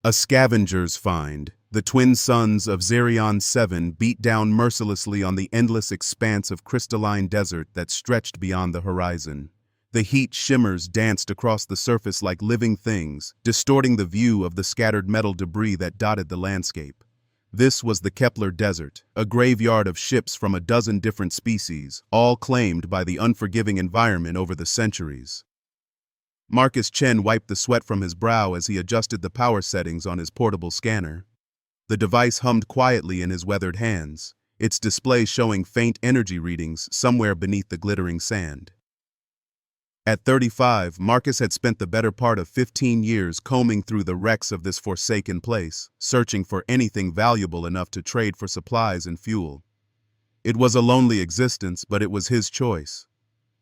A scavenger's find. The twin suns of Zerion 7 beat down mercilessly on the endless expanse of crystalline desert that stretched beyond the horizon. The heat shimmers danced across the surface like living things, distorting the view of the scattered metal debris that dotted the landscape. This was the Kepler Desert, a graveyard of ships from a dozen different species, all claimed by the unforgiving environment over the centuries. Marcus Chen wiped the sweat from his brow as he adjusted the power settings on his portable scanner. The device hummed quietly in his weathered hands, its display showing faint energy readings somewhere beneath the glittering sand. At 35, Marcus had spent the better part of 15 years combing through the wrecks of this forsaken place, searching for anything valuable enough to trade for supplies and fuel. It was a lonely existence, but it was his choice.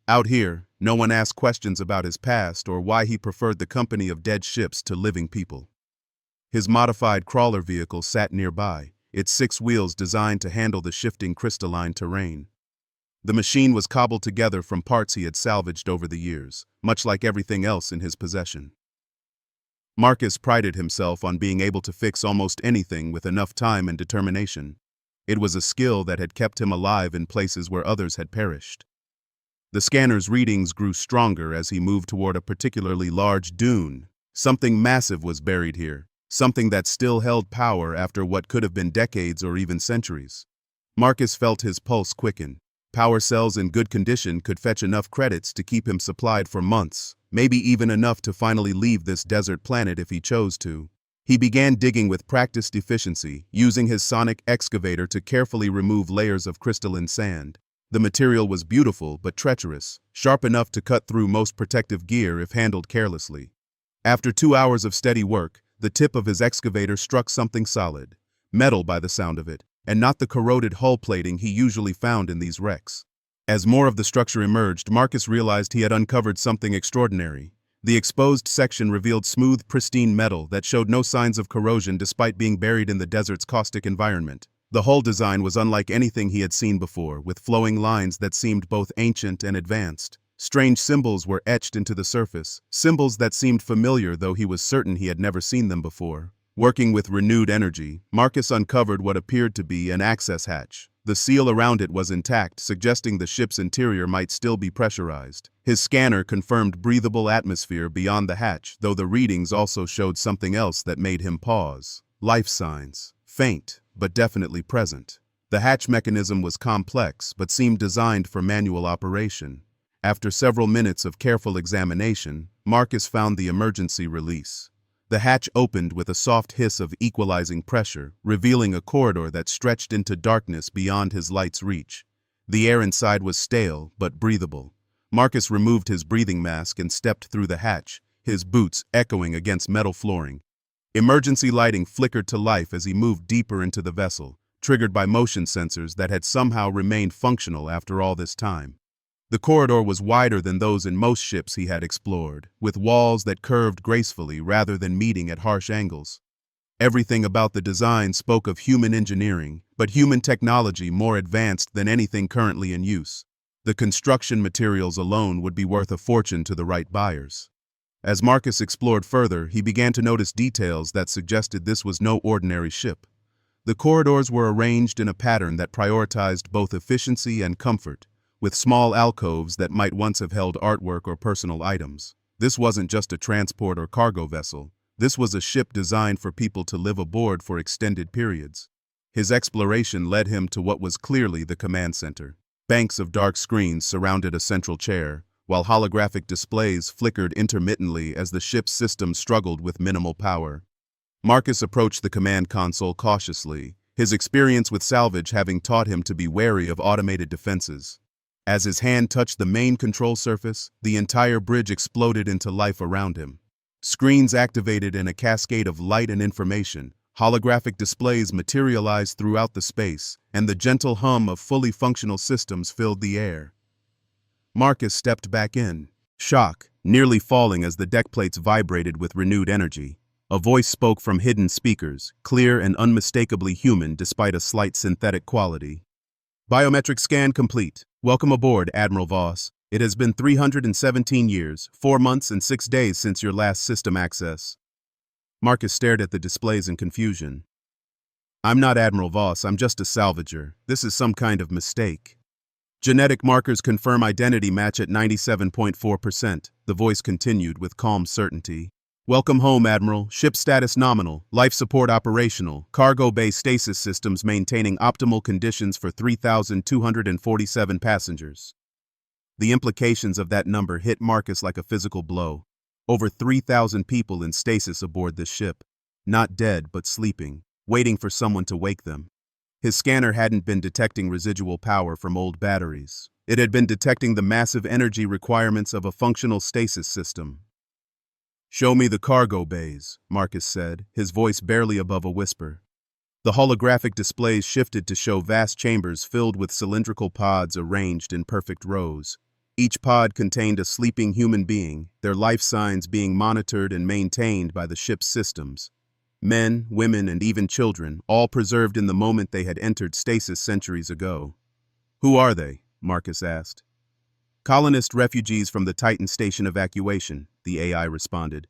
Out here, no one asked questions about his past or why he preferred the company of dead ships to living people. His modified crawler vehicle sat nearby, its 6 wheels designed to handle the shifting crystalline terrain. The machine was cobbled together from parts he had salvaged over the years, much like everything else in his possession. Marcus prided himself on being able to fix almost anything with enough time and determination. It was a skill that had kept him alive in places where others had perished. The scanner's readings grew stronger as he moved toward a particularly large dune. Something massive was buried here, something that still held power after what could have been decades or even centuries. Marcus felt his pulse quicken. Power cells in good condition could fetch enough credits to keep him supplied for months, maybe even enough to finally leave this desert planet if he chose to. He began digging with practiced efficiency, using his sonic excavator to carefully remove layers of crystalline sand. The material was beautiful but treacherous, sharp enough to cut through most protective gear if handled carelessly. After 2 hours of steady work, the tip of his excavator struck something solid, metal by the sound of it, and not the corroded hull plating he usually found in these wrecks. As more of the structure emerged, Marcus realized he had uncovered something extraordinary. The exposed section revealed smooth, pristine metal that showed no signs of corrosion despite being buried in the desert's caustic environment. The hull design was unlike anything he had seen before, with flowing lines that seemed both ancient and advanced. Strange symbols were etched into the surface, symbols that seemed familiar though he was certain he had never seen them before. Working with renewed energy, Marcus uncovered what appeared to be an access hatch. The seal around it was intact, suggesting the ship's interior might still be pressurized. His scanner confirmed breathable atmosphere beyond the hatch, though the readings also showed something else that made him pause. Life signs. Faint, but definitely present. The hatch mechanism was complex, but seemed designed for manual operation. After several minutes of careful examination, Marcus found the emergency release. The hatch opened with a soft hiss of equalizing pressure, revealing a corridor that stretched into darkness beyond his light's reach. The air inside was stale, but breathable. Marcus removed his breathing mask and stepped through the hatch, his boots echoing against metal flooring. Emergency lighting flickered to life as he moved deeper into the vessel, triggered by motion sensors that had somehow remained functional after all this time. The corridor was wider than those in most ships he had explored, with walls that curved gracefully rather than meeting at harsh angles. Everything about the design spoke of human engineering, but human technology more advanced than anything currently in use. The construction materials alone would be worth a fortune to the right buyers. As Marcus explored further, he began to notice details that suggested this was no ordinary ship. The corridors were arranged in a pattern that prioritized both efficiency and comfort, with small alcoves that might once have held artwork or personal items. This wasn't just a transport or cargo vessel. This was a ship designed for people to live aboard for extended periods. His exploration led him to what was clearly the command center. Banks of dark screens surrounded a central chair, while holographic displays flickered intermittently as the ship's system struggled with minimal power. Marcus approached the command console cautiously, his experience with salvage having taught him to be wary of automated defenses. As his hand touched the main control surface, the entire bridge exploded into life around him. Screens activated in a cascade of light and information, holographic displays materialized throughout the space, and the gentle hum of fully functional systems filled the air. Marcus stepped back in, shock, nearly falling as the deck plates vibrated with renewed energy. A voice spoke from hidden speakers, clear and unmistakably human despite a slight synthetic quality. Biometric scan complete. Welcome aboard, Admiral Voss. It has been 317 years, 4 months and 6 days since your last system access. Marcus stared at the displays in confusion. I'm not Admiral Voss, I'm just a salvager. This is some kind of mistake. Genetic markers confirm identity match at 97.4%, the voice continued with calm certainty. Welcome home, Admiral. Ship status nominal, life support operational, cargo bay stasis systems maintaining optimal conditions for 3,247 passengers. The implications of that number hit Marcus like a physical blow. Over 3,000 people in stasis aboard this ship. Not dead, but sleeping, waiting for someone to wake them. His scanner hadn't been detecting residual power from old batteries. It had been detecting the massive energy requirements of a functional stasis system. Show me the cargo bays, Marcus said, his voice barely above a whisper. The holographic displays shifted to show vast chambers filled with cylindrical pods arranged in perfect rows. Each pod contained a sleeping human being, their life signs being monitored and maintained by the ship's systems. Men, women, and even children, all preserved in the moment they had entered stasis centuries ago. Who are they? Marcus asked. Colonist refugees from the Titan Station evacuation, the AI responded.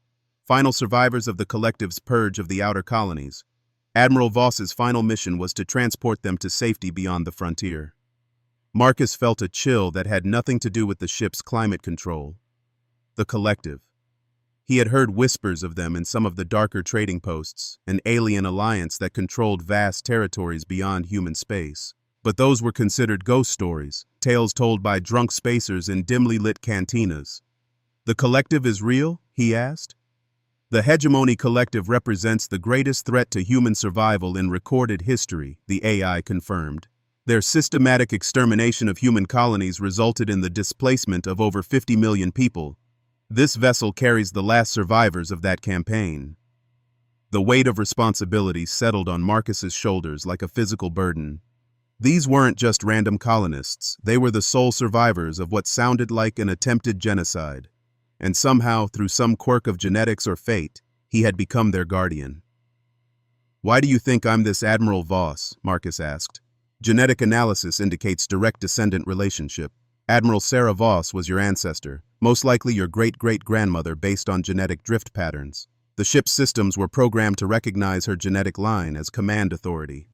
Final survivors of the collective's purge of the outer colonies. Admiral Voss's final mission was to transport them to safety beyond the frontier. Marcus felt a chill that had nothing to do with the ship's climate control. The collective. He had heard whispers of them in some of the darker trading posts, an alien alliance that controlled vast territories beyond human space. But those were considered ghost stories, tales told by drunk spacers in dimly lit cantinas. The collective is real? He asked. The Hegemony Collective represents the greatest threat to human survival in recorded history, the AI confirmed. Their systematic extermination of human colonies resulted in the displacement of over 50 million people. This vessel carries the last survivors of that campaign. The weight of responsibility settled on Marcus's shoulders like a physical burden. These weren't just random colonists, they were the sole survivors of what sounded like an attempted genocide. And somehow, through some quirk of genetics or fate, he had become their guardian. Why do you think I'm this Admiral Voss? Marcus asked. Genetic analysis indicates direct descendant relationship. Admiral Sarah Voss was your ancestor, most likely your great-great-grandmother based on genetic drift patterns. The ship's systems were programmed to recognize her genetic line as command authority.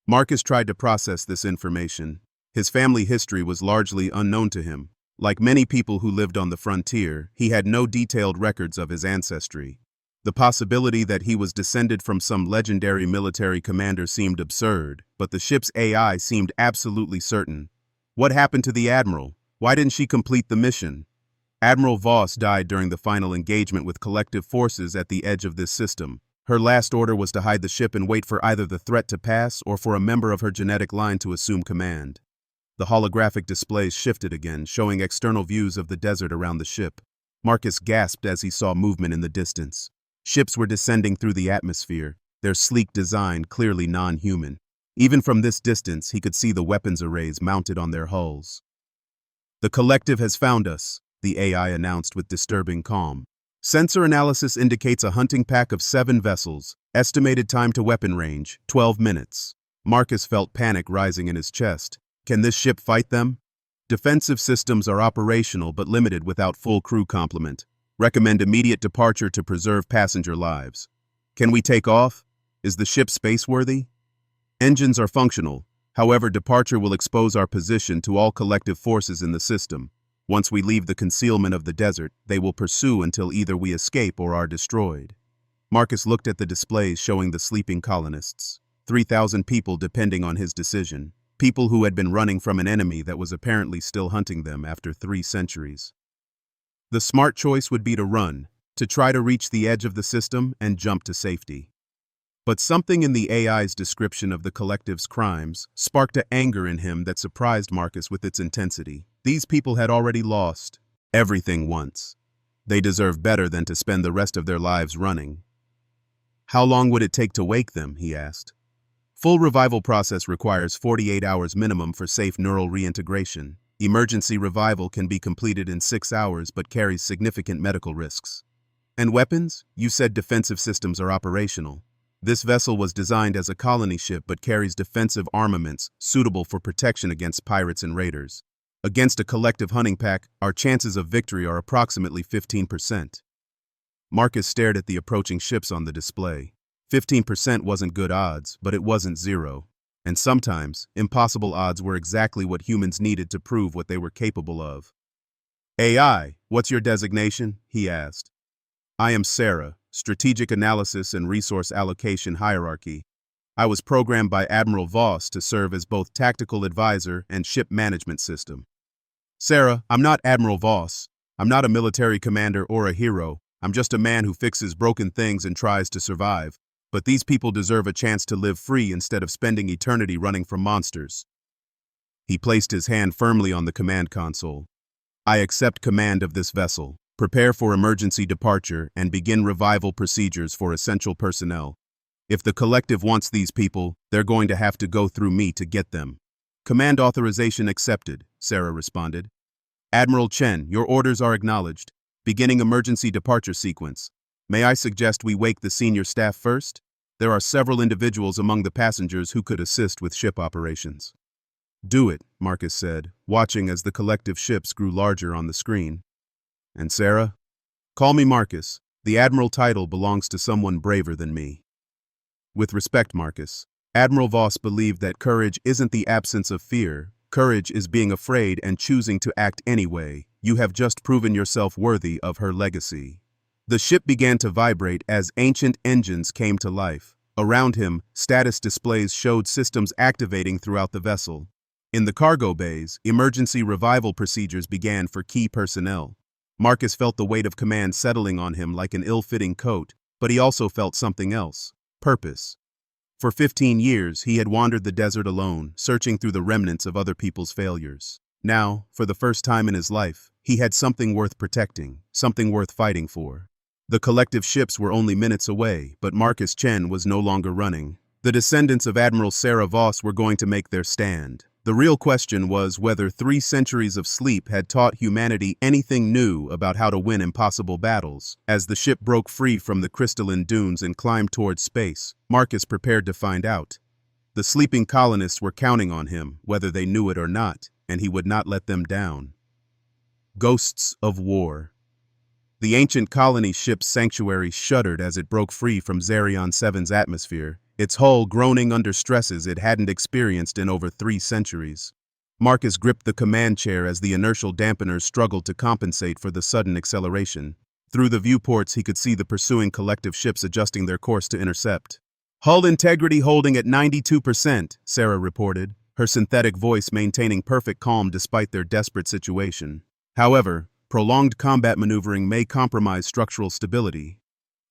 Marcus tried to process this information. His family history was largely unknown to him. Like many people who lived on the frontier, he had no detailed records of his ancestry. The possibility that he was descended from some legendary military commander seemed absurd, but the ship's AI seemed absolutely certain. What happened to the Admiral? Why didn't she complete the mission? Admiral Voss died during the final engagement with collective forces at the edge of this system. Her last order was to hide the ship and wait for either the threat to pass or for a member of her genetic line to assume command. The holographic displays shifted again, showing external views of the desert around the ship. Marcus gasped as he saw movement in the distance. Ships were descending through the atmosphere, their sleek design clearly non-human. Even from this distance, he could see the weapons arrays mounted on their hulls. The collective has found us, the AI announced with disturbing calm. Sensor analysis indicates a hunting pack of 7 vessels. Estimated time to weapon range, 12 minutes. Marcus felt panic rising in his chest. Can this ship fight them? Defensive systems are operational but limited without full crew complement. Recommend immediate departure to preserve passenger lives. Can we take off? Is the ship spaceworthy? Engines are functional. However, departure will expose our position to all collective forces in the system. Once we leave the concealment of the desert, they will pursue until either we escape or are destroyed. Marcus looked at the displays showing the sleeping colonists. 3,000 people depending on his decision. People who had been running from an enemy that was apparently still hunting them after 3 centuries. The smart choice would be to run, to try to reach the edge of the system and jump to safety. But something in the AI's description of the collective's crimes sparked an anger in him that surprised Marcus with its intensity. These people had already lost everything once. They deserve better than to spend the rest of their lives running. How long would it take to wake them? He asked. Full revival process requires 48 hours minimum for safe neural reintegration. Emergency revival can be completed in 6 hours but carries significant medical risks. And weapons? You said defensive systems are operational. This vessel was designed as a colony ship but carries defensive armaments suitable for protection against pirates and raiders. Against a collective hunting pack, our chances of victory are approximately 15%. Marcus stared at the approaching ships on the display. 15% wasn't good odds, but it wasn't zero. And sometimes, impossible odds were exactly what humans needed to prove what they were capable of. AI, what's your designation? He asked. I am Sarah, Strategic Analysis and Resource Allocation Hierarchy. I was programmed by Admiral Voss to serve as both tactical advisor and ship management system. Sarah, I'm not Admiral Voss. I'm not a military commander or a hero. I'm just a man who fixes broken things and tries to survive. But these people deserve a chance to live free instead of spending eternity running from monsters. He placed his hand firmly on the command console. I accept command of this vessel. Prepare for emergency departure and begin revival procedures for essential personnel. If the collective wants these people, they're going to have to go through me to get them. Command authorization accepted, Sarah responded. Admiral Chen, your orders are acknowledged. Beginning emergency departure sequence. May I suggest we wake the senior staff first? There are several individuals among the passengers who could assist with ship operations. Do it, Marcus said, watching as the collective ships grew larger on the screen. And Sarah? Call me Marcus. The Admiral title belongs to someone braver than me. With respect, Marcus, Admiral Voss believed that courage isn't the absence of fear. Courage is being afraid and choosing to act anyway. You have just proven yourself worthy of her legacy. The ship began to vibrate as ancient engines came to life. Around him, status displays showed systems activating throughout the vessel. In the cargo bays, emergency revival procedures began for key personnel. Marcus felt the weight of command settling on him like an ill-fitting coat, but he also felt something else: purpose. For 15 years, he had wandered the desert alone, searching through the remnants of other people's failures. Now, for the first time in his life, he had something worth protecting, something worth fighting for. The collective ships were only minutes away, but Marcus Chen was no longer running. The descendants of Admiral Sarah Voss were going to make their stand. The real question was whether 3 centuries of sleep had taught humanity anything new about how to win impossible battles. As the ship broke free from the crystalline dunes and climbed towards space, Marcus prepared to find out. The sleeping colonists were counting on him, whether they knew it or not, and he would not let them down. Ghosts of War. The ancient colony ship's sanctuary shuddered as it broke free from Zerion 7's atmosphere, its hull groaning under stresses it hadn't experienced in over 3 centuries. Marcus gripped the command chair as the inertial dampeners struggled to compensate for the sudden acceleration. Through the viewports, he could see the pursuing collective ships adjusting their course to intercept. Hull integrity holding at 92%, Sarah reported, her synthetic voice maintaining perfect calm despite their desperate situation. However, prolonged combat maneuvering may compromise structural stability.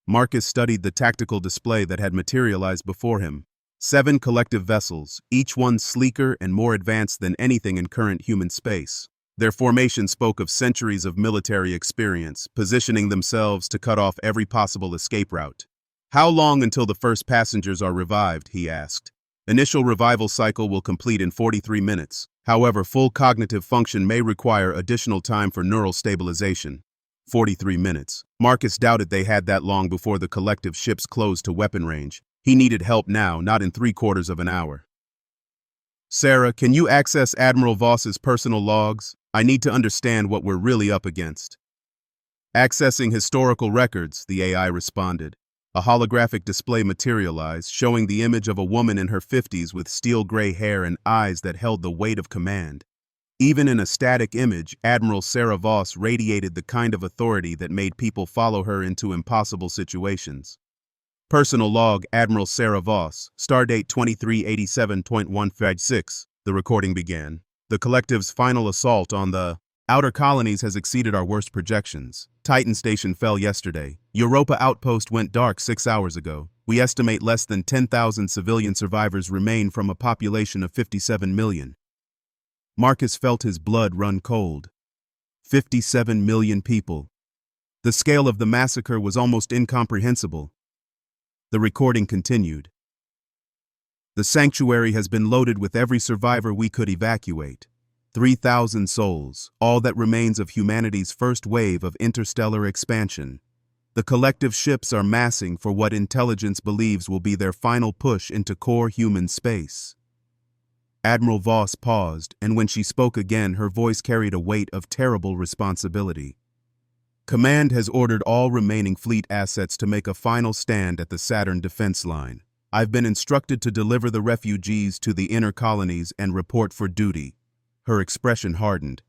Marcus studied the tactical display that had materialized before him. 7 collective vessels, each one sleeker and more advanced than anything in current human space. Their formation spoke of centuries of military experience, positioning themselves to cut off every possible escape route. How long until the first passengers are revived, he asked. Initial revival cycle will complete in 43 minutes. However, full cognitive function may require additional time for neural stabilization. 43 minutes. Marcus doubted they had that long before the collective ships closed to weapon range. He needed help now, not in 3/4 of an hour. Sarah, can you access Admiral Voss's personal logs? I need to understand what we're really up against. Accessing historical records, the AI responded. A holographic display materialized, showing the image of a woman in her 50s with steel-gray hair and eyes that held the weight of command. Even in a static image, Admiral Sarah Voss radiated the kind of authority that made people follow her into impossible situations. Personal log, Admiral Sarah Voss, stardate 2387.156. The recording began. The collective's final assault on the outer colonies has exceeded our worst projections. Titan Station fell yesterday. Europa Outpost went dark 6 hours ago. We estimate less than 10,000 civilian survivors remain from a population of 57 million. Marcus felt his blood run cold. 57 million people. The scale of the massacre was almost incomprehensible. The recording continued. The sanctuary has been loaded with every survivor we could evacuate. 3,000 souls, all that remains of humanity's first wave of interstellar expansion. The collective ships are massing for what intelligence believes will be their final push into core human space. Admiral Voss paused, and when she spoke again, her voice carried a weight of terrible responsibility. Command has ordered all remaining fleet assets to make a final stand at the Saturn defense line. I've been instructed to deliver the refugees to the inner colonies and report for duty. Her expression hardened.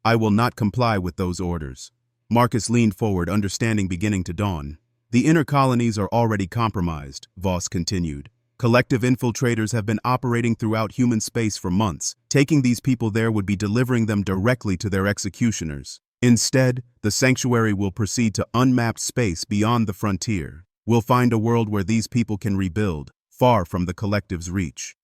I will not comply with those orders. Marcus leaned forward, understanding beginning to dawn. The inner colonies are already compromised, Voss continued. Collective infiltrators have been operating throughout human space for months. Taking these people there would be delivering them directly to their executioners. Instead, the sanctuary will proceed to unmapped space beyond the frontier. We'll find a world where these people can rebuild, far from the collective's reach.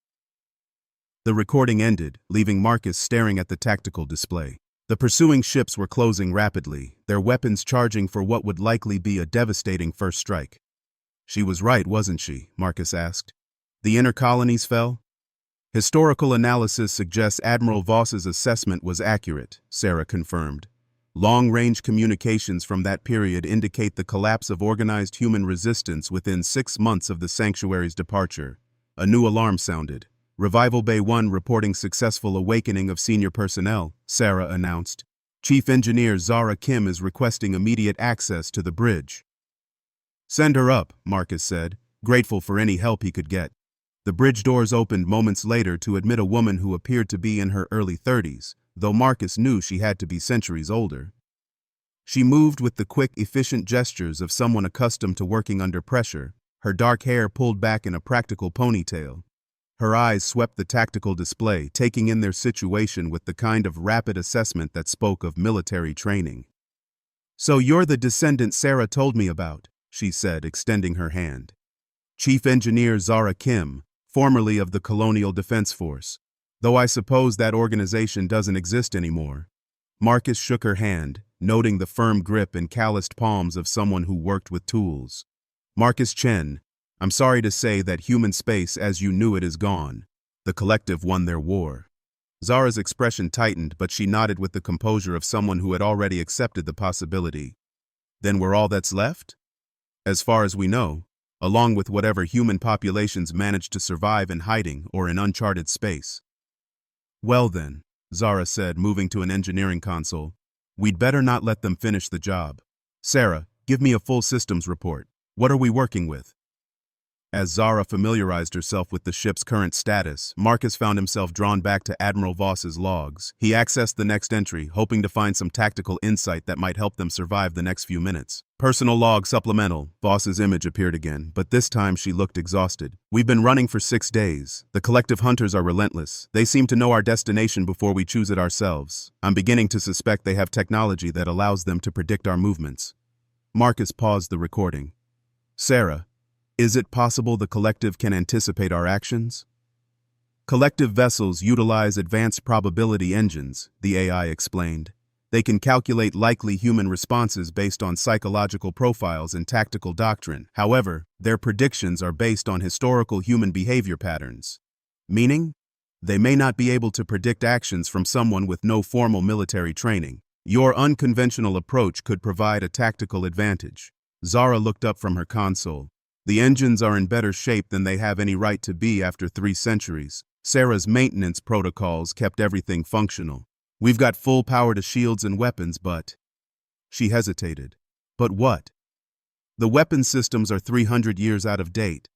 The recording ended, leaving Marcus staring at the tactical display. The pursuing ships were closing rapidly, their weapons charging for what would likely be a devastating first strike. She was right, wasn't she? Marcus asked. The inner colonies fell? Historical analysis suggests Admiral Voss's assessment was accurate, Sarah confirmed. Long-range communications from that period indicate the collapse of organized human resistance within 6 months of the sanctuary's departure. A new alarm sounded. Revival Bay 1 reporting successful awakening of senior personnel, Sarah announced. Chief Engineer Zara Kim is requesting immediate access to the bridge. Send her up, Marcus said, grateful for any help he could get. The bridge doors opened moments later to admit a woman who appeared to be in her early 30s, though Marcus knew she had to be centuries older. She moved with the quick, efficient gestures of someone accustomed to working under pressure, her dark hair pulled back in a practical ponytail. Her eyes swept the tactical display, taking in their situation with the kind of rapid assessment that spoke of military training. So you're the descendant Sarah told me about, she said, extending her hand. Chief Engineer Zara Kim, formerly of the Colonial Defense Force. Though I suppose that organization doesn't exist anymore. Marcus shook her hand, noting the firm grip and calloused palms of someone who worked with tools. Marcus Chen, I'm sorry to say that human space as you knew it is gone. The collective won their war. Zara's expression tightened, but she nodded with the composure of someone who had already accepted the possibility. Then we're all that's left? As far as we know, along with whatever human populations managed to survive in hiding or in uncharted space. Well then, Zara said, moving to an engineering console, we'd better not let them finish the job. Sarah, give me a full systems report. What are we working with? As Zara familiarized herself with the ship's current status, Marcus found himself drawn back to Admiral Voss's logs. He accessed the next entry, hoping to find some tactical insight that might help them survive the next few minutes. Personal log supplemental. Voss's image appeared again, but this time she looked exhausted. We've been running for 6 days. The collective hunters are relentless. They seem to know our destination before we choose it ourselves. I'm beginning to suspect they have technology that allows them to predict our movements. Marcus paused the recording. Sarah, is it possible the collective can anticipate our actions? Collective vessels utilize advanced probability engines, the AI explained. They can calculate likely human responses based on psychological profiles and tactical doctrine. However, their predictions are based on historical human behavior patterns. Meaning, they may not be able to predict actions from someone with no formal military training. Your unconventional approach could provide a tactical advantage. Zara looked up from her console. The engines are in better shape than they have any right to be after 3 centuries. Sarah's maintenance protocols kept everything functional. We've got full power to shields and weapons, but... She hesitated. But what? The weapon systems are 300 years out of date.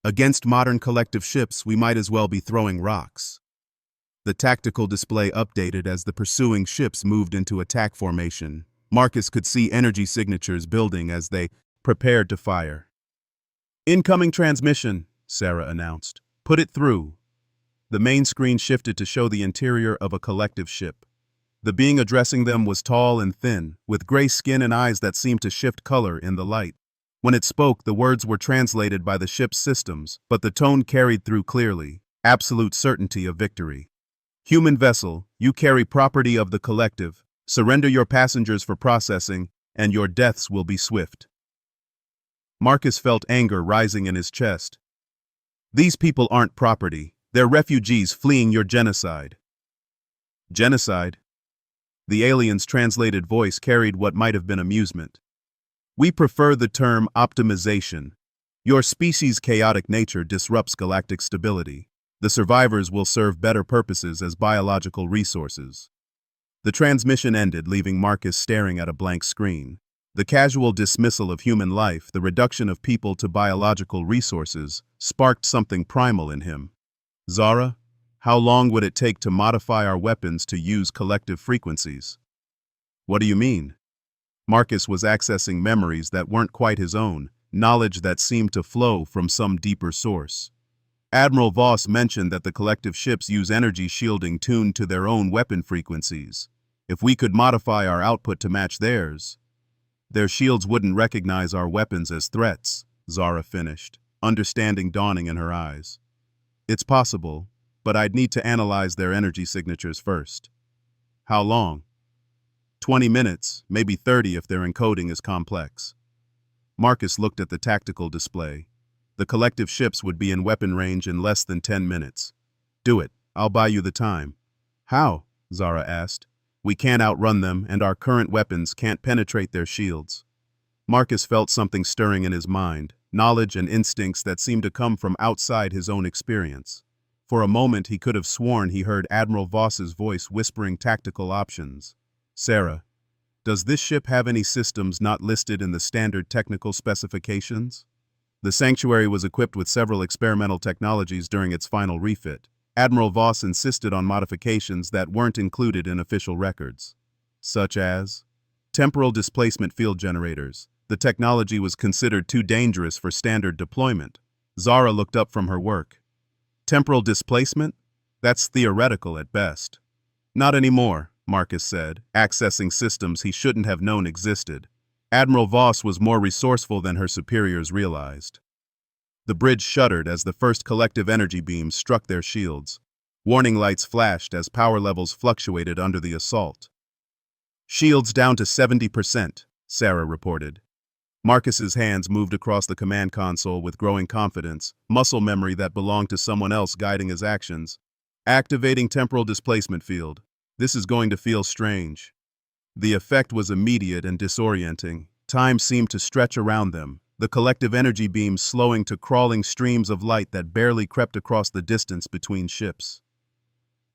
Against modern collective ships, we might as well be throwing rocks. The tactical display updated as the pursuing ships moved into attack formation. Marcus could see energy signatures building as they prepared to fire. Incoming transmission, Sarah announced. Put it through. The main screen shifted to show the interior of a collective ship. The being addressing them was tall and thin, with gray skin and eyes that seemed to shift color in the light. When it spoke, the words were translated by the ship's systems, but the tone carried through clearly, absolute certainty of victory. Human vessel, you carry property of the collective. Surrender your passengers for processing, and your deaths will be swift. Marcus felt anger rising in his chest. These people aren't property. They're refugees fleeing your genocide. Genocide? The alien's translated voice carried what might have been amusement. We prefer the term optimization. Your species' chaotic nature disrupts galactic stability. The survivors will serve better purposes as biological resources. The transmission ended, leaving Marcus staring at a blank screen. The casual dismissal of human life, the reduction of people to biological resources, sparked something primal in him. Zara, how long would it take to modify our weapons to use collective frequencies? What do you mean? Marcus was accessing memories that weren't quite his own, knowledge that seemed to flow from some deeper source. Admiral Voss mentioned that the collective ships use energy shielding tuned to their own weapon frequencies. If we could modify our output to match theirs, their shields wouldn't recognize our weapons as threats, Zara finished, understanding dawning in her eyes. It's possible, but I'd need to analyze their energy signatures first. How long? 20 minutes, maybe 30 if their encoding is complex. Marcus looked at the tactical display. The collective ships would be in weapon range in less than 10 minutes. Do it. I'll buy you the time. How? Zara asked. We can't outrun them, and our current weapons can't penetrate their shields. Marcus felt something stirring in his mind, knowledge and instincts that seemed to come from outside his own experience. For a moment he could have sworn he heard Admiral Voss's voice whispering tactical options. Sarah, does this ship have any systems not listed in the standard technical specifications? The Sanctuary was equipped with several experimental technologies during its final refit. Admiral Voss insisted on modifications that weren't included in official records, such as temporal displacement field generators. The technology was considered too dangerous for standard deployment. Zara looked up from her work. Temporal displacement? That's theoretical at best. Not anymore, Marcus said, accessing systems he shouldn't have known existed. Admiral Voss was more resourceful than her superiors realized. The bridge shuddered as the first collective energy beams struck their shields. Warning lights flashed as power levels fluctuated under the assault. Shields down to 70%, Sarah reported. Marcus's hands moved across the command console with growing confidence, muscle memory that belonged to someone else guiding his actions. Activating temporal displacement field. This is going to feel strange. The effect was immediate and disorienting. Time seemed to stretch around them, the collective energy beams slowing to crawling streams of light that barely crept across the distance between ships.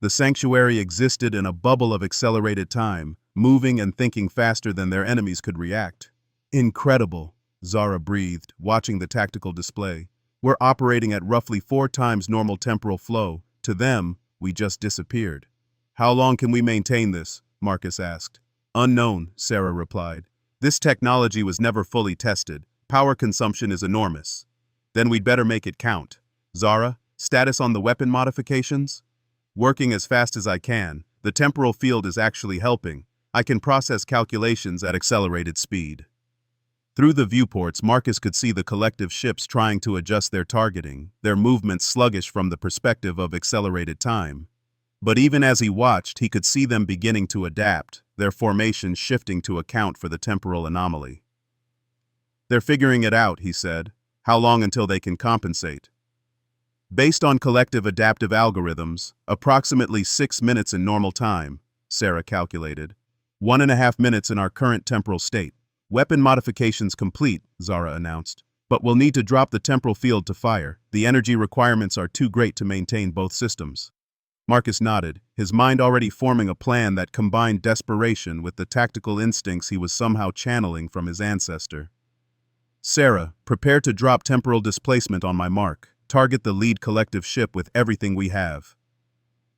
The Sanctuary existed in a bubble of accelerated time, moving and thinking faster than their enemies could react. Incredible, Zara breathed, watching the tactical display. We're operating at roughly 4 times normal temporal flow. To them, we just disappeared. How long can we maintain this? Marcus asked. Unknown, Sarah replied. This technology was never fully tested. Power consumption is enormous. Then we'd better make it count. Zara, status on the weapon modifications? Working as fast as I can. The temporal field is actually helping. I can process calculations at accelerated speed. Through the viewports, Marcus could see the collective ships trying to adjust their targeting, their movements sluggish from the perspective of accelerated time. But even as he watched, he could see them beginning to adapt, their formation shifting to account for the temporal anomaly. They're figuring it out, he said. How long until they can compensate? Based on collective adaptive algorithms, approximately 6 minutes in normal time, Sarah calculated. 1.5 minutes in our current temporal state. Weapon modifications complete, Zara announced. But we'll need to drop the temporal field to fire. The energy requirements are too great to maintain both systems. Marcus nodded, his mind already forming a plan that combined desperation with the tactical instincts he was somehow channeling from his ancestor. Sarah, prepare to drop temporal displacement on my mark. Target the lead collective ship with everything we have.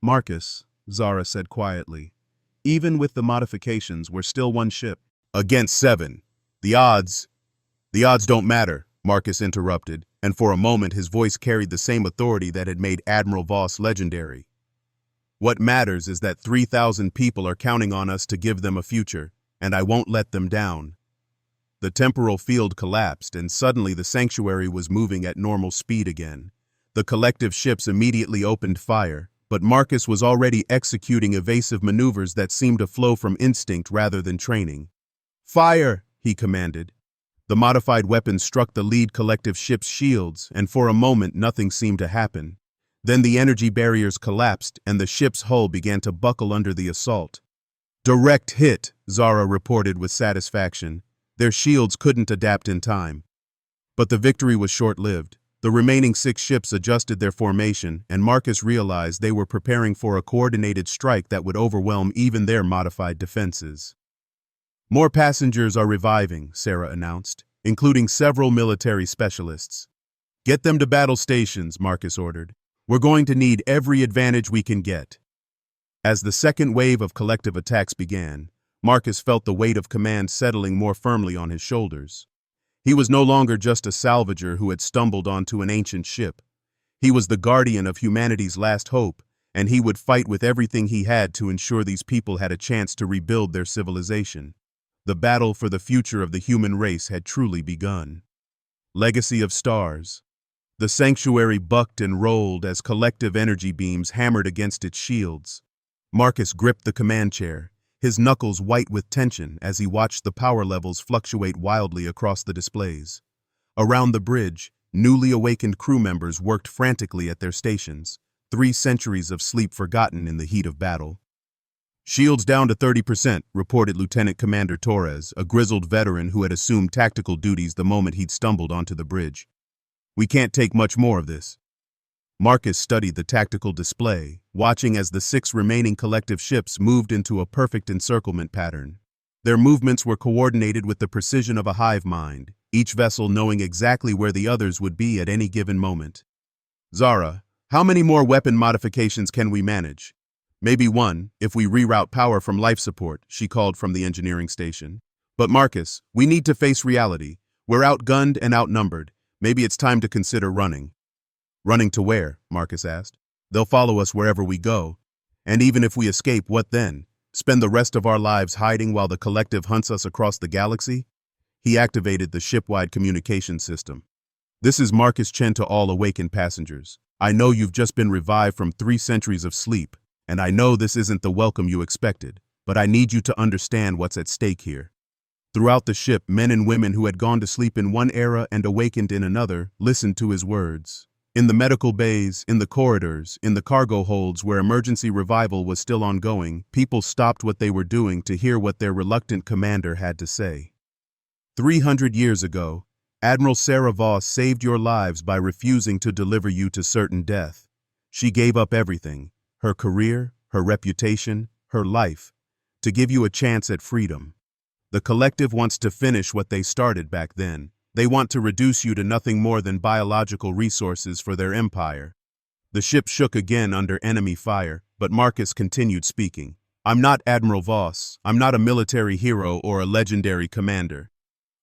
Marcus, Zara said quietly. Even with the modifications, we're still one ship. Against 7. The odds don't matter, Marcus interrupted, and for a moment his voice carried the same authority that had made Admiral Voss legendary. What matters is that 3,000 people are counting on us to give them a future, and I won't let them down. The temporal field collapsed, and suddenly the Sanctuary was moving at normal speed again. The collective ships immediately opened fire, but Marcus was already executing evasive maneuvers that seemed to flow from instinct rather than training. Fire, he commanded. The modified weapon struck the lead collective ship's shields, and for a moment nothing seemed to happen. Then the energy barriers collapsed, and the ship's hull began to buckle under the assault. Direct hit, Zara reported with satisfaction. Their shields couldn't adapt in time. But the victory was short-lived. The remaining 6 ships adjusted their formation, and Marcus realized they were preparing for a coordinated strike that would overwhelm even their modified defenses. More passengers are reviving, Sarah announced, including several military specialists. Get them to battle stations, Marcus ordered. We're going to need every advantage we can get. As the second wave of collective attacks began, Marcus felt the weight of command settling more firmly on his shoulders. He was no longer just a salvager who had stumbled onto an ancient ship. He was the guardian of humanity's last hope, and he would fight with everything he had to ensure these people had a chance to rebuild their civilization. The battle for the future of the human race had truly begun. Legacy of Stars. The sanctuary bucked and rolled as collective energy beams hammered against its shields. Marcus gripped the command chair, his knuckles white with tension as he watched the power levels fluctuate wildly across the displays. Around the bridge, newly awakened crew members worked frantically at their stations, 3 centuries of sleep forgotten in the heat of battle. Shields down to 30%, reported Lieutenant Commander Torres, a grizzled veteran who had assumed tactical duties the moment he'd stumbled onto the bridge. We can't take much more of this. Marcus studied the tactical display, watching as the 6 remaining collective ships moved into a perfect encirclement pattern. Their movements were coordinated with the precision of a hive mind, each vessel knowing exactly where the others would be at any given moment. Zara, how many more weapon modifications can we manage? Maybe 1, if we reroute power from life support, she called from the engineering station. But Marcus, we need to face reality. We're outgunned and outnumbered. Maybe it's time to consider running. Running to where? Marcus asked. They'll follow us wherever we go. And even if we escape, what then? Spend the rest of our lives hiding while the collective hunts us across the galaxy? He activated the ship-wide communication system. This is Marcus Chen to all awakened passengers. I know you've just been revived from 3 centuries of sleep, and I know this isn't the welcome you expected, but I need you to understand what's at stake here. Throughout the ship, men and women who had gone to sleep in one era and awakened in another listened to his words. In the medical bays, in the corridors, in the cargo holds where emergency revival was still ongoing, people stopped what they were doing to hear what their reluctant commander had to say. 300 years ago, Admiral Sarah Voss saved your lives by refusing to deliver you to certain death. She gave up everything, her career, her reputation, her life, to give you a chance at freedom. The collective wants to finish what they started back then. They want to reduce you to nothing more than biological resources for their empire. The ship shook again under enemy fire, but Marcus continued speaking. I'm not Admiral Voss. I'm not a military hero or a legendary commander.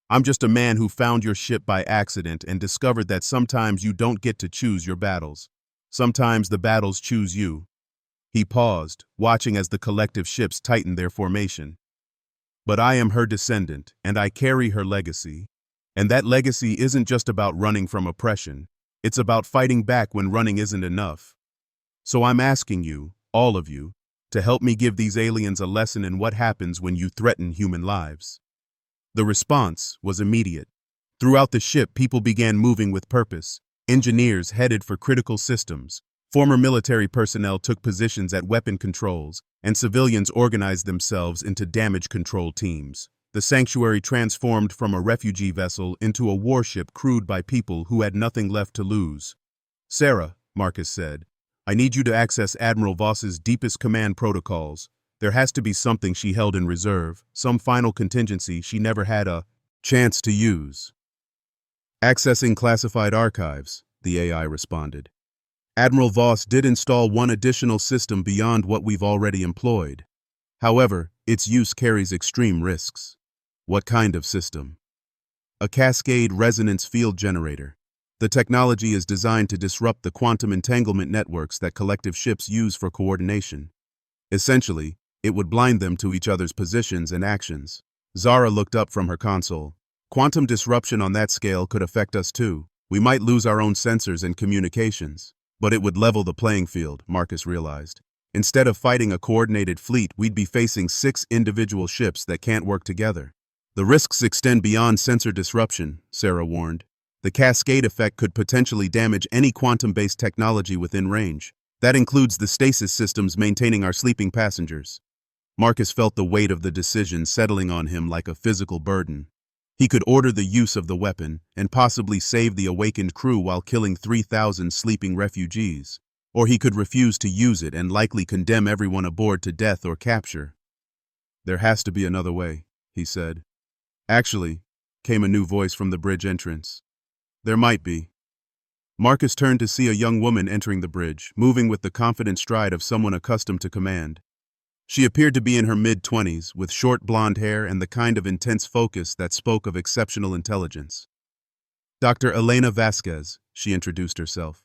I'm just a man who found your ship by accident and discovered that sometimes you don't get to choose your battles. Sometimes the battles choose you. He paused, watching as the collective ships tightened their formation. But I am her descendant, and I carry her legacy. And that legacy isn't just about running from oppression. It's about fighting back when running isn't enough. So I'm asking you, all of you, to help me give these aliens a lesson in what happens when you threaten human lives. The response was immediate. Throughout the ship, people began moving with purpose. Engineers headed for critical systems. Former military personnel took positions at weapon controls, and civilians organized themselves into damage control teams. The sanctuary transformed from a refugee vessel into a warship crewed by people who had nothing left to lose. Sarah, Marcus said, I need you to access Admiral Voss's deepest command protocols. There has to be something she held in reserve, some final contingency she never had a chance to use. Accessing classified archives, the AI responded. Admiral Voss did install one additional system beyond what we've already employed. However, its use carries extreme risks. What kind of system? A cascade resonance field generator. The technology is designed to disrupt the quantum entanglement networks that collective ships use for coordination. Essentially, it would blind them to each other's positions and actions. Zara looked up from her console. Quantum disruption on that scale could affect us too. We might lose our own sensors and communications. But it would level the playing field, Marcus realized. Instead of fighting a coordinated fleet, we'd be facing 6 individual ships that can't work together. The risks extend beyond sensor disruption, Sarah warned. The cascade effect could potentially damage any quantum-based technology within range. That includes the stasis systems maintaining our sleeping passengers. Marcus felt the weight of the decision settling on him like a physical burden. He could order the use of the weapon and possibly save the awakened crew while killing 3,000 sleeping refugees. Or he could refuse to use it and likely condemn everyone aboard to death or capture. There has to be another way, he said. Actually, came a new voice from the bridge entrance. There might be. Marcus turned to see a young woman entering the bridge, moving with the confident stride of someone accustomed to command. She appeared to be in her mid-20s, with short blonde hair and the kind of intense focus that spoke of exceptional intelligence. Dr. Elena Vasquez, she introduced herself.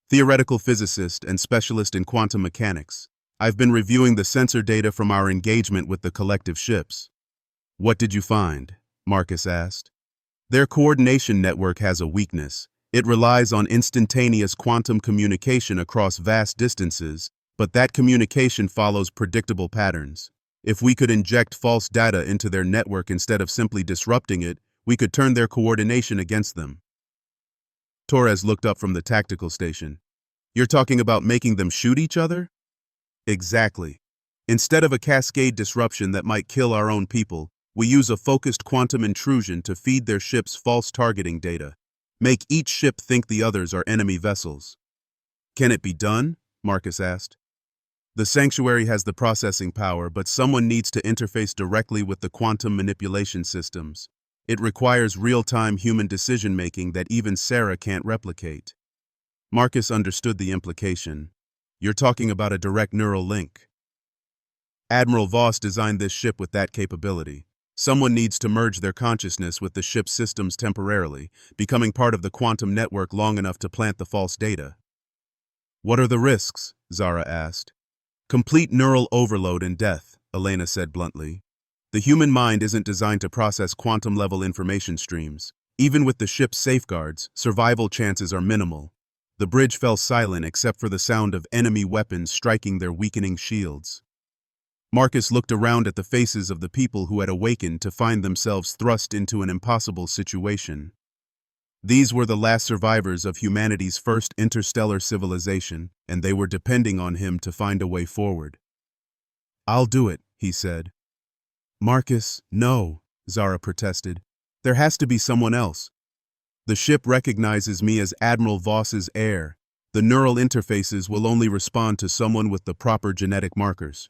Theoretical physicist and specialist in quantum mechanics. I've been reviewing the sensor data from our engagement with the collective ships. What did you find? Marcus asked. Their coordination network has a weakness. It relies on instantaneous quantum communication across vast distances, but that communication follows predictable patterns. If we could inject false data into their network instead of simply disrupting it, we could turn their coordination against them. Torres looked up from the tactical station. You're talking about making them shoot each other? Exactly. Instead of a cascade disruption that might kill our own people, we use a focused quantum intrusion to feed their ships false targeting data. Make each ship think the others are enemy vessels. Can it be done? Marcus asked. The Sanctuary has the processing power, but someone needs to interface directly with the quantum manipulation systems. It requires real-time human decision-making that even Sarah can't replicate. Marcus understood the implication. You're talking about a direct neural link. Admiral Voss designed this ship with that capability. Someone needs to merge their consciousness with the ship's systems temporarily, becoming part of the quantum network long enough to plant the false data. What are the risks? Zara asked. Complete neural overload and death, Elena said bluntly. The human mind isn't designed to process quantum-level information streams. Even with the ship's safeguards, survival chances are minimal. The bridge fell silent except for the sound of enemy weapons striking their weakening shields. Marcus looked around at the faces of the people who had awakened to find themselves thrust into an impossible situation. These were the last survivors of humanity's first interstellar civilization, and they were depending on him to find a way forward. I'll do it, he said. Marcus, no, Zara protested. There has to be someone else. The ship recognizes me as Admiral Voss's heir. The neural interfaces will only respond to someone with the proper genetic markers.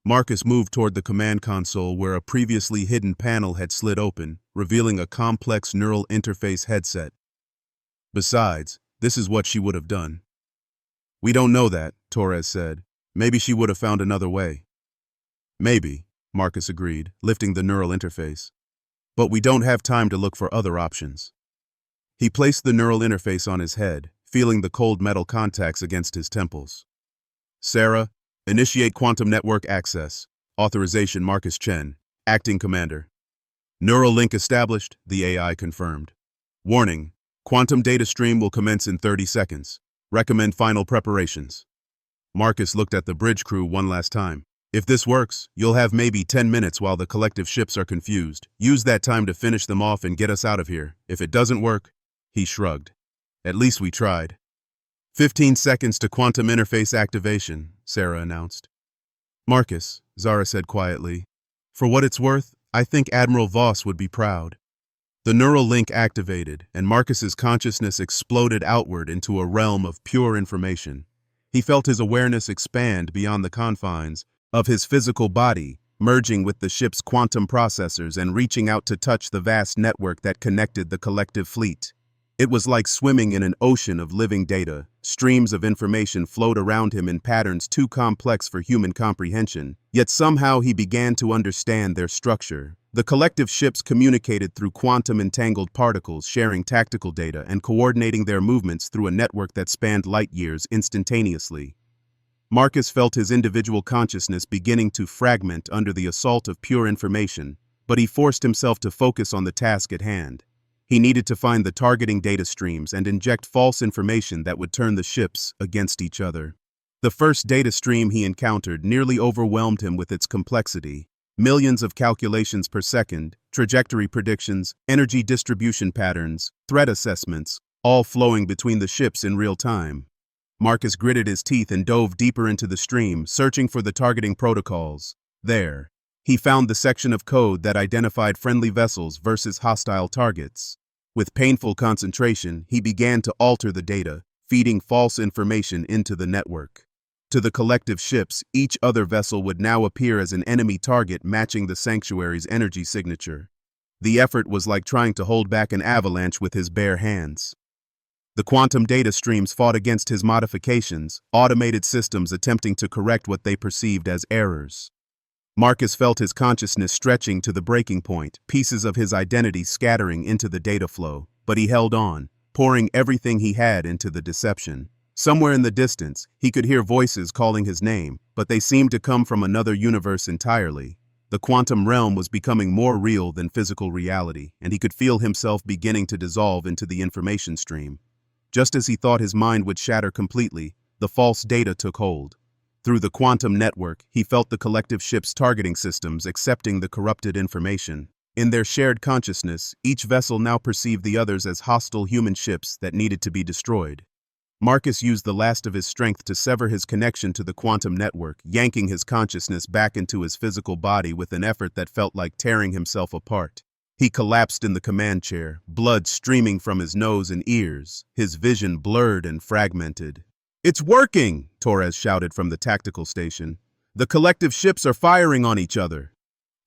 Marcus moved toward the command console where a previously hidden panel had slid open, revealing a complex neural interface headset. Besides, this is what she would have done. We don't know that, Torres said. Maybe she would have found another way. Maybe, Marcus agreed, lifting the neural interface. But we don't have time to look for other options. He placed the neural interface on his head, feeling the cold metal contacts against his temples. Sarah, initiate quantum network access. Authorization Marcus Chen, acting commander. Neural link established, the AI confirmed. Warning, quantum data stream will commence in 30 seconds. Recommend final preparations. Marcus looked at the bridge crew one last time. If this works, you'll have maybe 10 minutes while the collective ships are confused. Use that time to finish them off and get us out of here. If it doesn't work, he shrugged. At least we tried. 15 seconds to quantum interface activation, Sarah announced. Marcus, Zara said quietly. For what it's worth, I think Admiral Voss would be proud. The neural link activated, and Marcus's consciousness exploded outward into a realm of pure information. He felt his awareness expand beyond the confines of his physical body, merging with the ship's quantum processors and reaching out to touch the vast network that connected the collective fleet. It was like swimming in an ocean of living data. Streams of information flowed around him in patterns too complex for human comprehension, yet somehow he began to understand their structure. The collective ships communicated through quantum-entangled particles, sharing tactical data and coordinating their movements through a network that spanned light years instantaneously. Marcus felt his individual consciousness beginning to fragment under the assault of pure information, but he forced himself to focus on the task at hand. He needed to find the targeting data streams and inject false information that would turn the ships against each other. The first data stream he encountered nearly overwhelmed him with its complexity. Millions of calculations per second, trajectory predictions, energy distribution patterns, threat assessments, all flowing between the ships in real time. Marcus gritted his teeth and dove deeper into the stream, searching for the targeting protocols. There, he found the section of code that identified friendly vessels versus hostile targets. With painful concentration, he began to alter the data, feeding false information into the network. To the collective ships, each other vessel would now appear as an enemy target matching the sanctuary's energy signature. The effort was like trying to hold back an avalanche with his bare hands. The quantum data streams fought against his modifications, automated systems attempting to correct what they perceived as errors. Marcus felt his consciousness stretching to the breaking point, pieces of his identity scattering into the data flow, but he held on, pouring everything he had into the deception. Somewhere in the distance, he could hear voices calling his name, but they seemed to come from another universe entirely. The quantum realm was becoming more real than physical reality, and he could feel himself beginning to dissolve into the information stream. Just as he thought his mind would shatter completely, the false data took hold. Through the quantum network, he felt the collective ship's targeting systems accepting the corrupted information. In their shared consciousness, each vessel now perceived the others as hostile human ships that needed to be destroyed. Marcus used the last of his strength to sever his connection to the quantum network, yanking his consciousness back into his physical body with an effort that felt like tearing himself apart. He collapsed in the command chair, blood streaming from his nose and ears, his vision blurred and fragmented. "It's working!" Torres shouted from the tactical station. "The collective ships are firing on each other."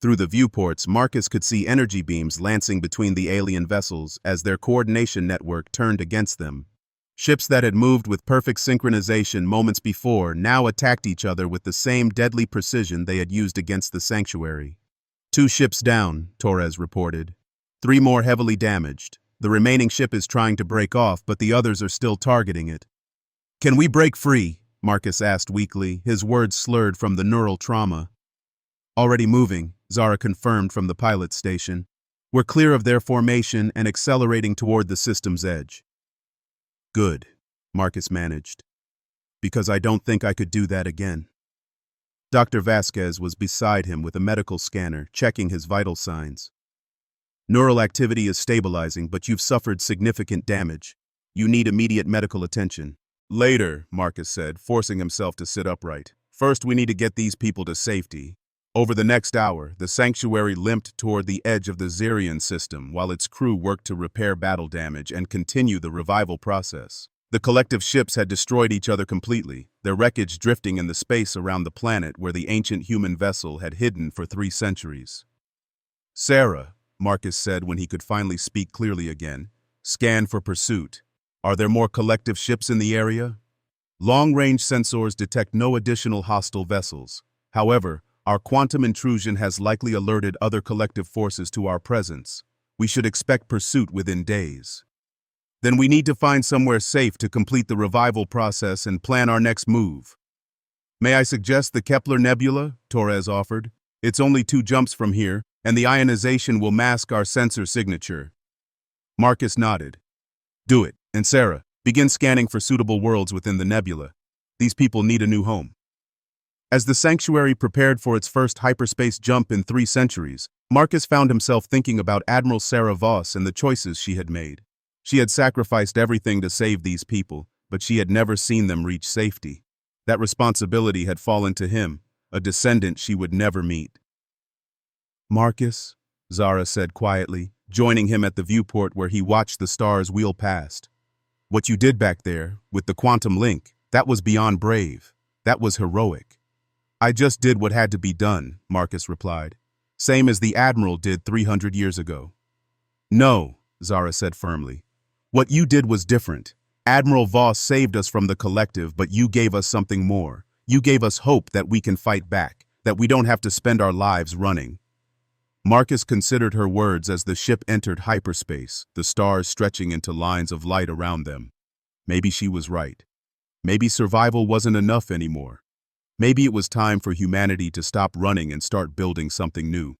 Through the viewports, Marcus could see energy beams lancing between the alien vessels as their coordination network turned against them. Ships that had moved with perfect synchronization moments before now attacked each other with the same deadly precision they had used against the sanctuary. 2 ships down, Torres reported. 3 more heavily damaged. The remaining ship is trying to break off, but the others are still targeting it. "Can we break free?" Marcus asked weakly, his words slurred from the neural trauma. "Already moving," Zara confirmed from the pilot station. "We're clear of their formation and accelerating toward the system's edge." "Good," Marcus managed. "Because I don't think I could do that again." Dr. Vasquez was beside him with a medical scanner, checking his vital signs. "Neural activity is stabilizing, but you've suffered significant damage. You need immediate medical attention." "Later," Marcus said, forcing himself to sit upright. "First, we need to get these people to safety." Over the next hour, the sanctuary limped toward the edge of the Xerion system while its crew worked to repair battle damage and continue the revival process. The collective ships had destroyed each other completely, their wreckage drifting in the space around the planet where the ancient human vessel had hidden for 3 centuries. "Sarah," Marcus said when he could finally speak clearly again, "scan for pursuit. Are there more collective ships in the area?" "Long-range sensors detect no additional hostile vessels. However, our quantum intrusion has likely alerted other collective forces to our presence. We should expect pursuit within days." "Then we need to find somewhere safe to complete the revival process and plan our next move." "May I suggest the Kepler Nebula?" Torres offered. "It's only 2 jumps from here, and the ionization will mask our sensor signature." Marcus nodded. "Do it, and Sarah, begin scanning for suitable worlds within the nebula. These people need a new home." As the sanctuary prepared for its first hyperspace jump in 3 centuries, Marcus found himself thinking about Admiral Sarah Voss and the choices she had made. She had sacrificed everything to save these people, but she had never seen them reach safety. That responsibility had fallen to him, a descendant she would never meet. "Marcus," Zara said quietly, joining him at the viewport where he watched the stars wheel past. "What you did back there, with the quantum link, that was beyond brave. That was heroic." "I just did what had to be done," Marcus replied. "Same as the Admiral did 300 years ago." "No," Zara said firmly. "What you did was different. Admiral Voss saved us from the collective, but you gave us something more. You gave us hope that we can fight back, that we don't have to spend our lives running." Marcus considered her words as the ship entered hyperspace, the stars stretching into lines of light around them. Maybe she was right. Maybe survival wasn't enough anymore. Maybe it was time for humanity to stop running and start building something new.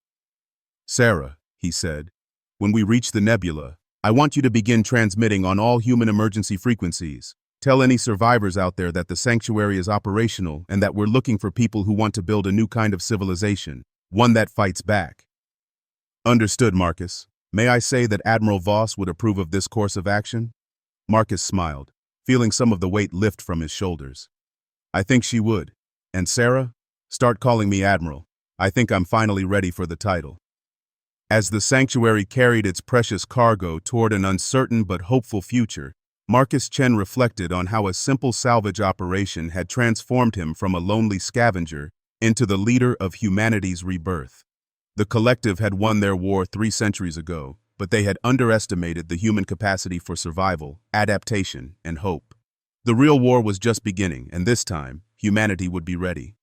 "Sarah," he said, "when we reach the nebula, I want you to begin transmitting on all human emergency frequencies. Tell any survivors out there that the sanctuary is operational and that we're looking for people who want to build a new kind of civilization, one that fights back." "Understood, Marcus. May I say that Admiral Voss would approve of this course of action?" Marcus smiled, feeling some of the weight lift from his shoulders. "I think she would. And Sarah, start calling me Admiral. I think I'm finally ready for the title." As the sanctuary carried its precious cargo toward an uncertain but hopeful future, Marcus Chen reflected on how a simple salvage operation had transformed him from a lonely scavenger into the leader of humanity's rebirth. The collective had won their war 3 centuries ago, but they had underestimated the human capacity for survival, adaptation, and hope. The real war was just beginning, and this time, humanity would be ready.